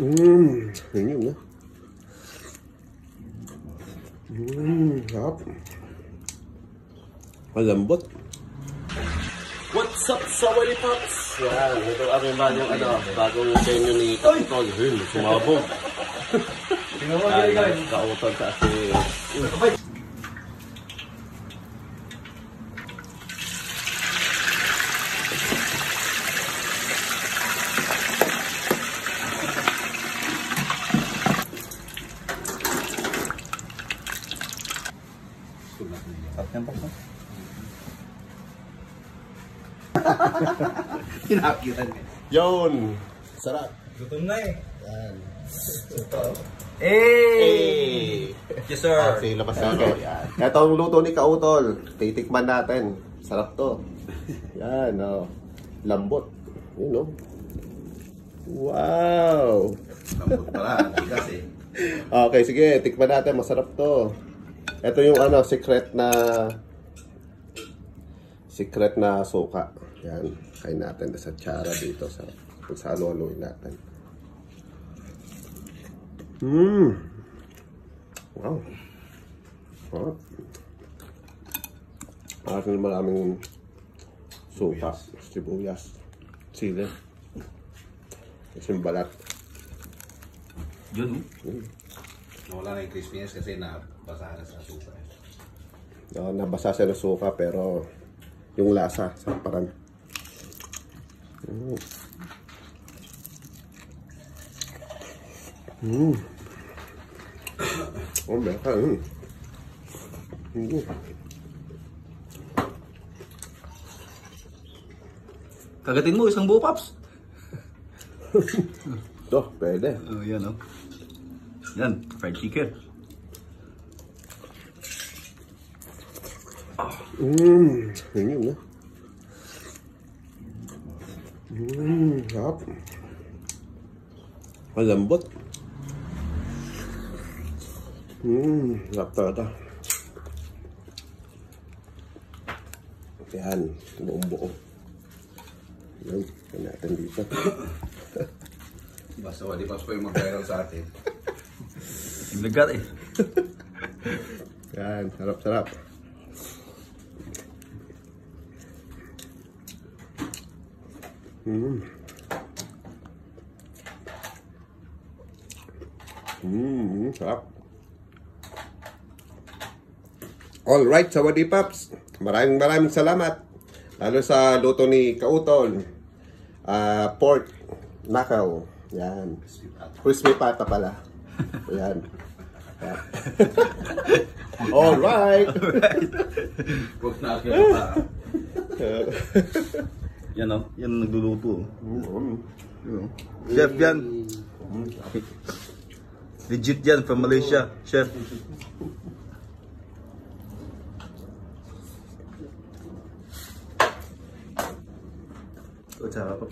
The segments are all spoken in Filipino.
Yun yun na. Sarap. Malambot. What's up, Sawali Pops? Yan, ito ang bagong venue ni Kapitol. Sumabog. Kautol kasi. Kinakitan eh. Yun. Sarap. Gutom na eh. Yan. Hey! Yes sir. Kasi labas natin. Ito ang luto ni Kautol. Titikman natin. Sarap to. Yan, oh. Lambot. Yun, oh. Wow! Lambot pala. Tigas eh. Okay, sige. Tikman natin. Masarap to. Ito yung secret na suka. Yan. Kain natin sa tsara dito sa pagsalo-haloin natin. Wow. Wow. Akin maraming suka, sibuyas, sili. Kasi balat. Yun. Nawala na yung crispiness kasi nabasa na sa suka. No, nabasa siya ng suka pero yung lasa sa parang. Oh, mereka. Kagatin mo isang buo, Pops. Ito, pwede. Oh, yan oh. Yan, fried chicken. Yun yun na. Sarap. Malambot. Sarap talaga. Yan, buong-buo. Yan, yan natin dito. Basta wali pa yung mag-viral sa atin. Lagat eh. Yan, sarap-sarap. Sarap. Alright, Sawadi Pops. Maraming salamat. Lalo sa luto ni Kautol. Pork knuckle. Yan. Crispy pata pala. Yan. Alright. Pork knuckle pa. Yan o, yan nagluluto. Chef yan. Legit yan from Malaysia, chef. Ito, sarap po.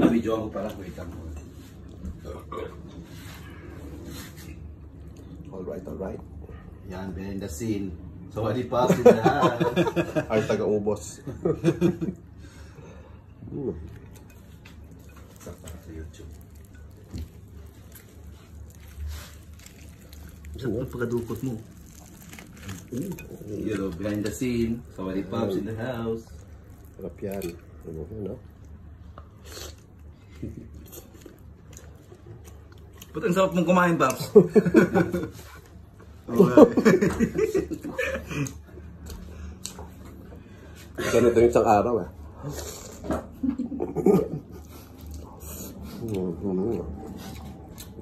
Video ako pala, wait lang. Alright. Yan, behind the scene. So, wali pa sila. Ay, taga-ubos. Sakta sa YouTube. Saan ang pagkadukot mo? You know, behind the scene. So, wali Pops in the house. Sarap yan. Ano? Ba't ang sarap mong kumain, Pops? Ganito yung isang araw eh.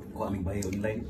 Kung aming bahay online.